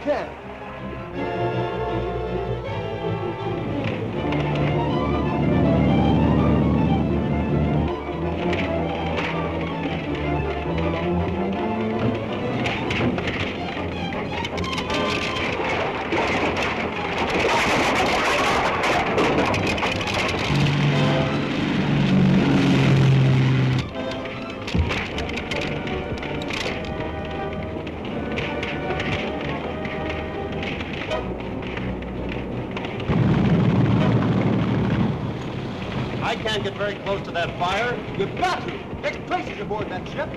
can. I can't get very close to that fire. You've got to. Dick Tracy's aboard that ship.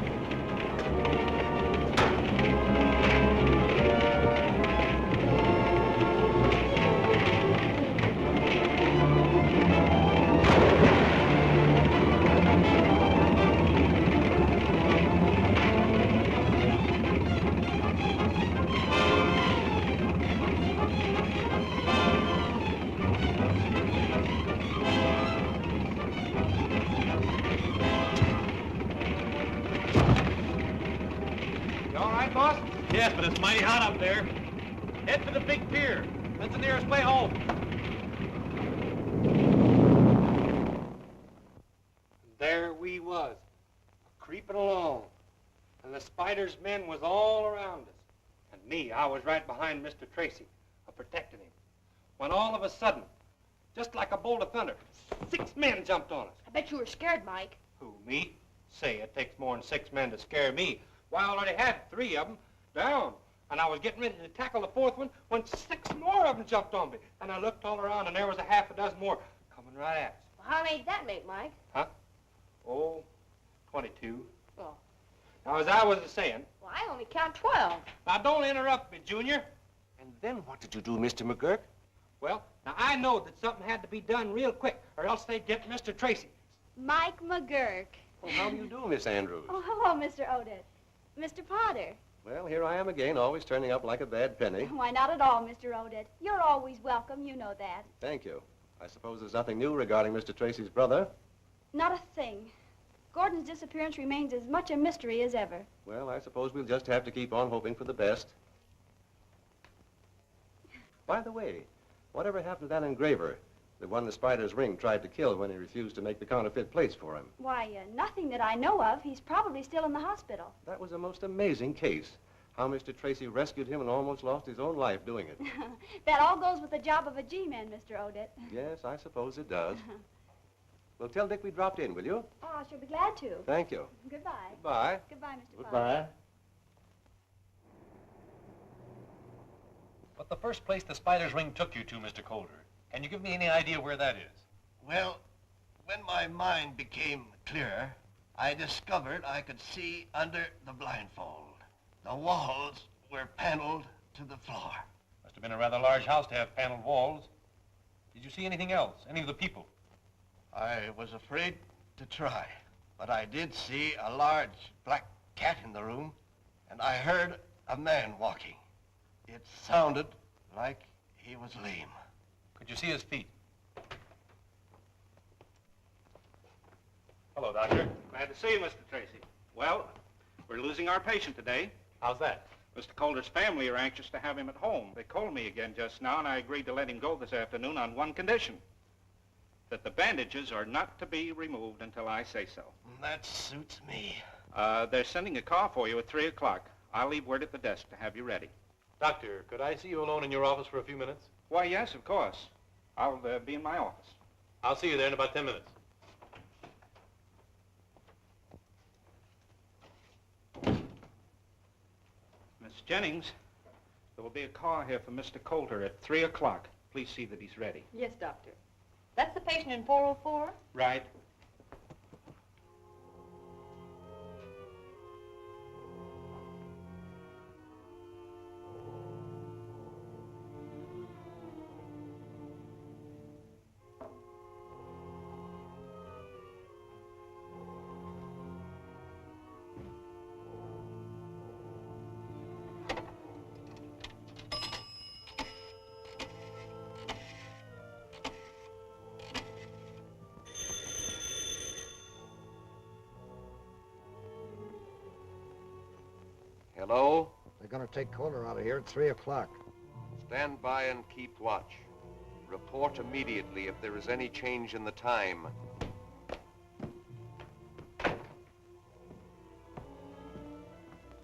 Yes, but it's mighty hot up there. Head for the big pier. That's the nearest way home. There we was, creeping along, and the Spider's men was all around us. And me, I was right behind Mr. Tracy, protecting him. When all of a sudden, just like a bolt of thunder, 6 men jumped on us. I bet you were scared, Mike. Who, me? Say, it takes more than 6 men to scare me. Why, I already had 3 of them down. And I was getting ready to tackle the 4th one when 6 more of them jumped on me. And I looked all around, and there was a half a dozen more coming right at us. Well, how many did that make, Mike? Huh? Oh, 22. Well. Now, as I was saying... Well, I only count 12. Now, don't interrupt me, Junior. And then what did you do, Mr. McGurk? Well, now, I know that something had to be done real quick, or else they'd get Mr. Tracy. Mike McGurk. Well, how do you do, Miss Andrews? Oh, hello, Mr. Odette. Mr. Potter. Well, here I am again, always turning up like a bad penny. Why, not at all, Mr. Odette. You're always welcome, you know that. Thank you. I suppose there's nothing new regarding Mr. Tracy's brother? Not a thing. Gordon's disappearance remains as much a mystery as ever. Well, I suppose we'll just have to keep on hoping for the best. By the way, whatever happened to that engraver? The one the Spider's ring tried to kill when he refused to make the counterfeit plates for him. Why, nothing that I know of. He's probably still in the hospital. That was a most amazing case. How Mr. Tracy rescued him and almost lost his own life doing it. That all goes with the job of a G-man, Mr. Odette. Yes, I suppose it does. Well, tell Dick we dropped in, will you? Oh, I shall be glad to. Thank you. Goodbye. Goodbye. Goodbye, Mr. Potter. Goodbye. But the first place the Spider's ring took you to, Mr. Coulter, can you give me any idea where that is? Well, when my mind became clearer, I discovered I could see under the blindfold. The walls were paneled to the floor. Must have been a rather large house to have paneled walls. Did you see anything else? Any of the people? I was afraid to try, but I did see a large black cat in the room, and I heard a man walking. It sounded like he was lame. Could you see his feet? Hello, Doctor. Glad to see you, Mr. Tracy. Well, we're losing our patient today. How's that? Mr. Coulter's family are anxious to have him at home. They called me again just now, and I agreed to let him go this afternoon on one condition. That the bandages are not to be removed until I say so. That suits me. They're sending a car for you at 3 o'clock. I'll leave word at the desk to have you ready. Doctor, could I see you alone in your office for a few minutes? Why, yes, of course. I'll be in my office. I'll see you there in about 10 minutes. Miss Jennings, there will be a car here for Mr. Coulter at 3 o'clock. Please see that he's ready. Yes, Doctor. That's the patient in 404? Right. Hello? They're gonna take Coulter out of here at 3 o'clock. Stand by and keep watch. Report immediately if there is any change in the time.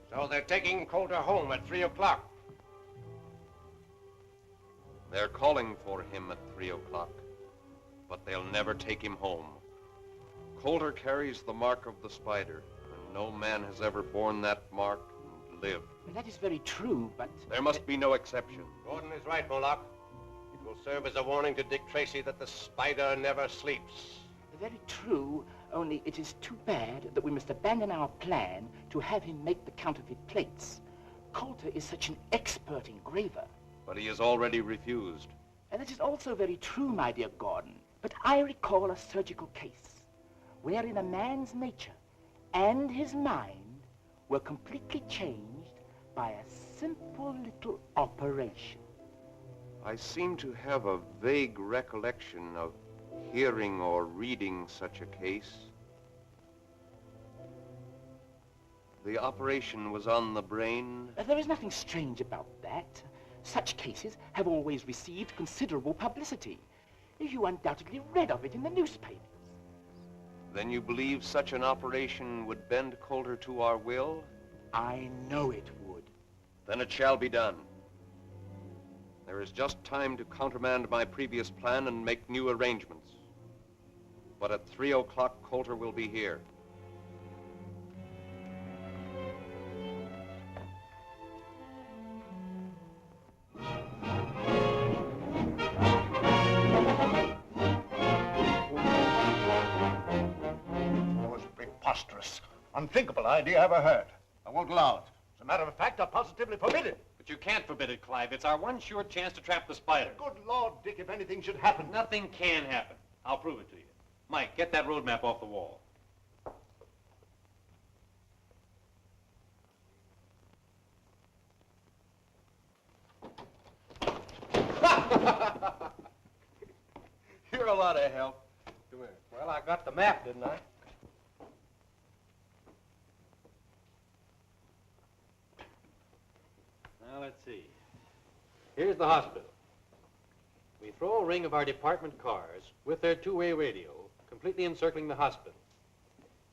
So they're taking Coulter home at 3 o'clock. They're calling for him at 3 o'clock, but they'll never take him home. Coulter carries the mark of the spider, and no man has ever borne that mark and lived. Well, that is very true, but... There must be no exception. Gordon is right, Moloch. It will serve as a warning to Dick Tracy that the spider never sleeps. Very true, only it is too bad that we must abandon our plan to have him make the counterfeit plates. Coulter is such an expert engraver. But he has already refused. And that is also very true, my dear Gordon. But I recall a surgical case wherein a man's nature and his mind were completely changed by a simple little operation. I seem to have a vague recollection of hearing or reading such a case. The operation was on the brain. There is nothing strange about that. Such cases have always received considerable publicity. You undoubtedly read of it in the newspapers. Then you believe such an operation would bend Coulter to our will? I know it would. Then it shall be done. There is just time to countermand my previous plan and make new arrangements. But at 3 o'clock, Coulter will be here. Most preposterous, unthinkable idea I ever heard. I won't allow it. As a matter of fact, I positively forbid it. But you can't forbid it, Clive. It's our one sure chance to trap the spider. Good Lord, Dick, if anything should happen. Nothing can happen. I'll prove it to you. Mike, get that road map off the wall. You're a lot of help. Come here. Well, I got the map, didn't I? Now, let's see. Here's the hospital. We throw a ring of our department cars with their two-way radio completely encircling the hospital.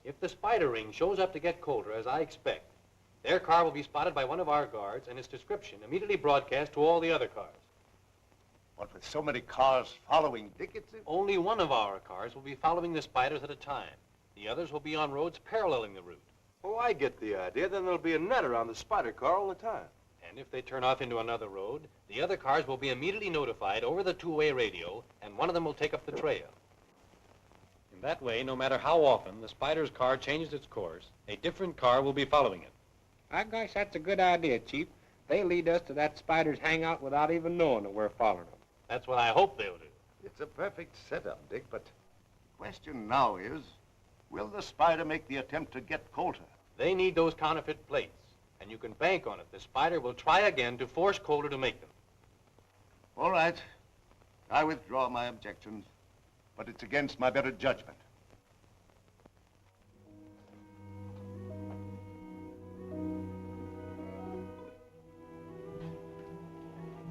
If the spider ring shows up to get Coulter, as I expect, their car will be spotted by one of our guards and its description immediately broadcast to all the other cars. What, with so many cars following Dick, it's... Only one of our cars will be following the spiders at a time. The others will be on roads paralleling the route. Oh, I get the idea. Then there'll be a net around the spider car all the time. And if they turn off into another road, the other cars will be immediately notified over the two-way radio, and one of them will take up the trail. In that way, no matter how often the spider's car changes its course, a different car will be following it. I guess that's a good idea, Chief. They lead us to that spider's hangout without even knowing that we're following them. That's what I hope they'll do. It's a perfect setup, Dick, but the question now is, will the spider make the attempt to get Coulter? They need those counterfeit plates, and you can bank on it. The spider will try again to force Coulter to make them. All right. I withdraw my objections, but it's against my better judgment.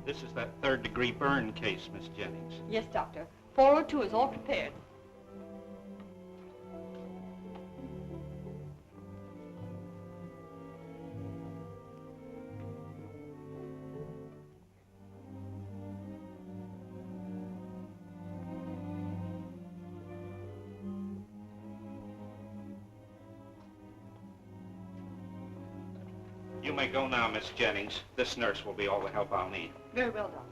This is that third-degree burn case, Miss Jennings. Yes, Doctor. 402 is all prepared. You may go now, Miss Jennings. This nurse will be all the help I'll need. Very well, Doctor.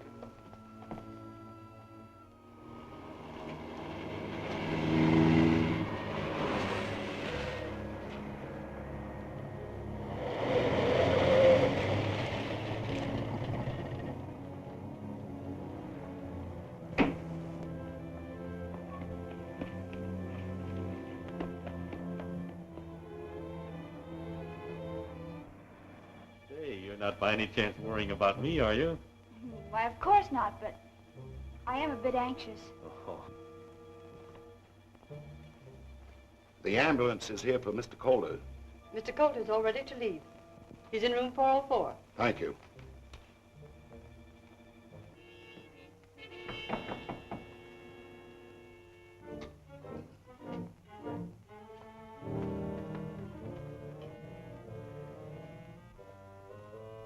You're not by any chance worrying about me, are you? Why, of course not, but I am a bit anxious. Oh. The ambulance is here for Mr. Coulter. Mr. Coulter's all ready to leave. He's in room 404. Thank you.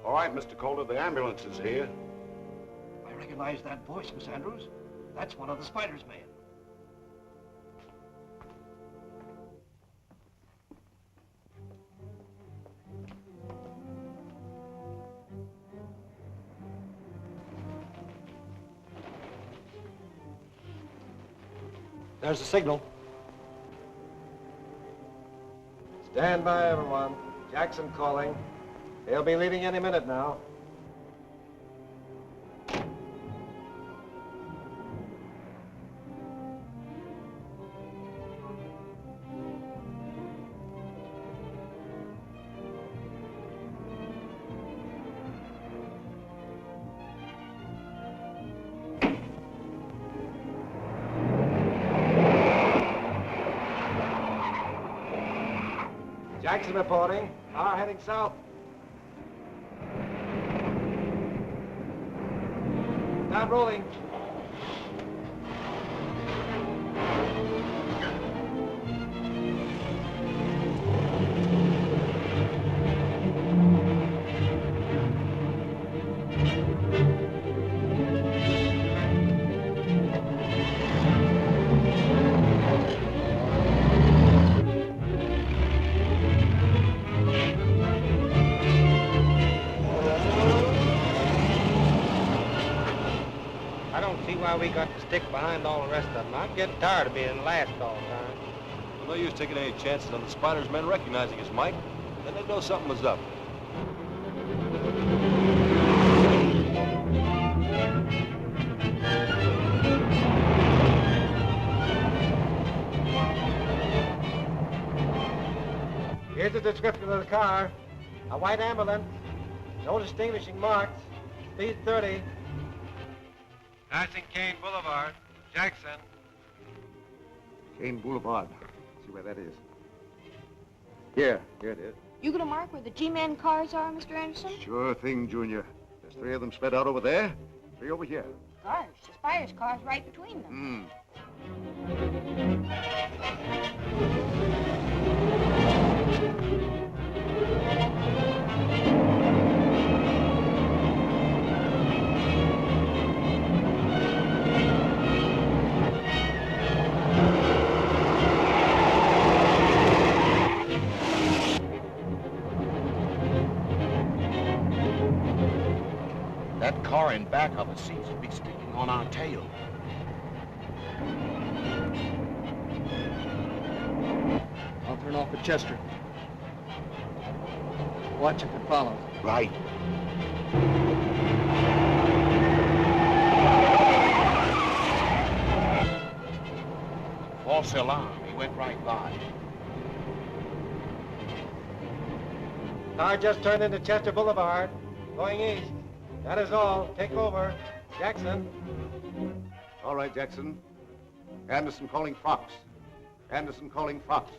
All right, Mr. Calder, the ambulance is here. I recognize that voice, Miss Andrews. That's one of the spider's men. There's the signal. Stand by, everyone. Jackson calling. He'll be leaving any minute now. Jackson reporting. Car heading south. Start rolling. I don't see why we got to stick behind all the rest of them. I'm getting tired of being last all the time. Well, no use taking any chances on the spider's men recognizing us, Mike. Then they'd know something was up. Here's the description of the car. A white ambulance. No distinguishing marks. Speed 30. Passing Kane Boulevard. Jackson. Kane Boulevard. See where that is. Here it is. You gonna mark where the G-Man cars are, Mr. Anderson? Sure thing, Junior. There's 3 of them spread out over there, 3 over here. Gosh, the spider's car's right between them. That car in back of us seems to be sticking on our tail. I'll turn off at Chester. Watch if it follows. Right. False alarm. He went right by. Car just turned into Chester Boulevard. Going east. That is all. Take over. Jackson. All right, Jackson. Anderson calling Fox. Anderson calling Fox.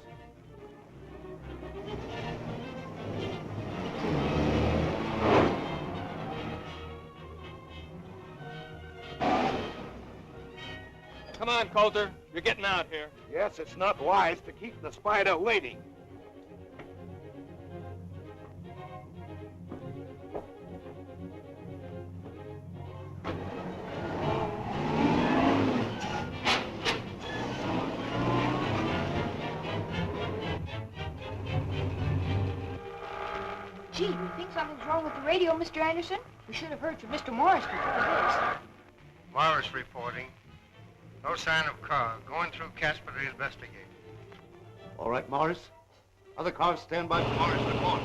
Come on, Coulter. You're getting out here. Yes, it's not wise to keep the spider waiting. Gee, we think something's wrong with the radio, Mr. Anderson. We should have heard from Mr. Morris before this. Morris reporting. No sign of car. Going through Casper to investigate. All right, Morris. Other cars stand by. Morris, report.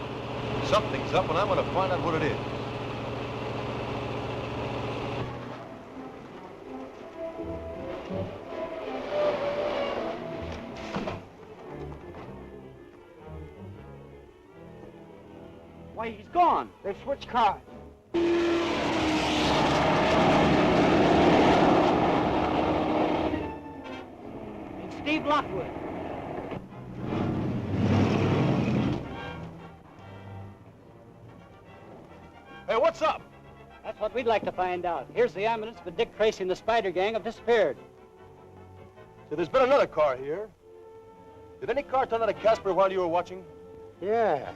Something's up, and I'm going to find out what it is. Why, he's gone. They've switched cars. It's Steve Lockwood. Hey, what's up? That's what we'd like to find out. Here's the ambulance, but Dick Tracy and the Spider Gang have disappeared. So there's been another car here. Did any car turn out of Casper while you were watching? Yeah,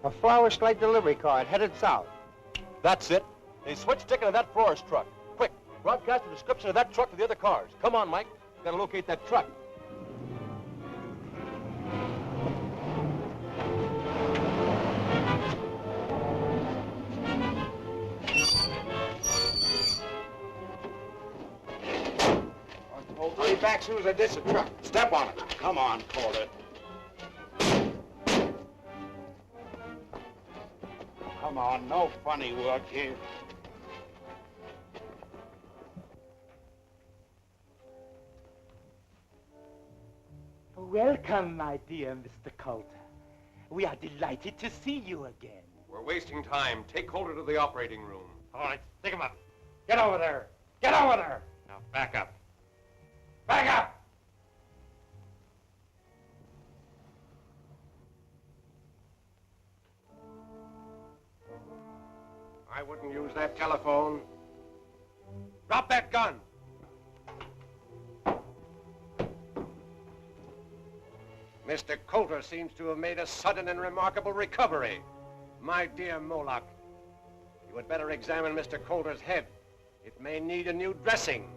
a flower slide delivery car headed south. That's it. They switched Dick into that florist truck. Quick, broadcast a description of that truck to the other cars. Come on, Mike. Gotta locate that truck. I'll be back soon as I ditch the truck. Step on it. Come on, Calder. Come on, no funny work here. Welcome, my dear Mr. Coulter. We are delighted to see you again. We're wasting time. Take Coulter to the operating room. All right, stick him up. Get over there. Get over there. Now, back up. Back up! I wouldn't use that telephone. Drop that gun. Mr. Coulter seems to have made a sudden and remarkable recovery. My dear Moloch, you had better examine Mr. Coulter's head. It may need a new dressing.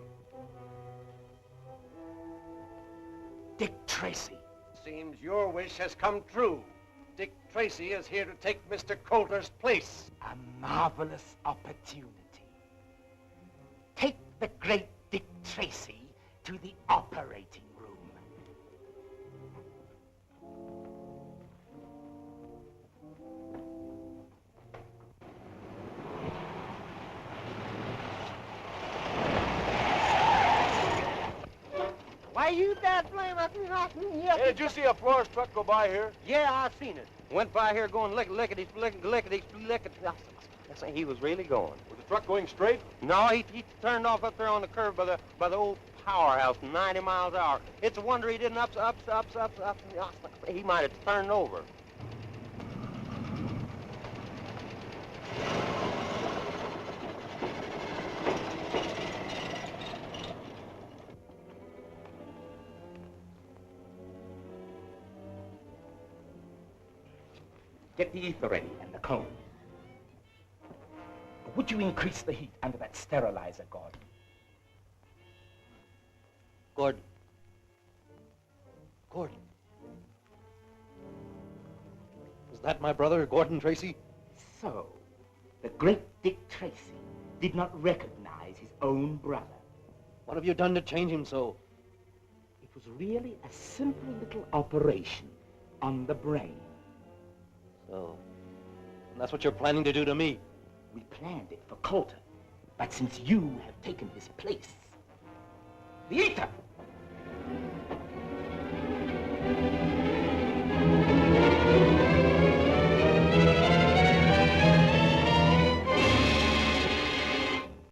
Dick Tracy. Seems your wish has come true. Dick Tracy is here to take Mr. Coulter's place. A marvelous opportunity. Take the great Dick Tracy to the operating room. Why, you that blame up here? Hey, did you see a florist truck go by here? Yeah, I seen it. Went by here going lickety-lickety. He was really going. Was the truck going straight? No, he turned off up there on the curve by the old powerhouse, 90 miles an hour. It's a wonder he didn't up. He might have turned over. Get the ether ready and the cone. Would you increase the heat under that sterilizer, Gordon? Gordon. Gordon. Is that my brother, Gordon Tracy? So, the great Dick Tracy did not recognize his own brother. What have you done to change him so? It was really a simple little operation on the brain. So, and that's what you're planning to do to me? We planned it for Coulter, but since you have taken his place, the ether!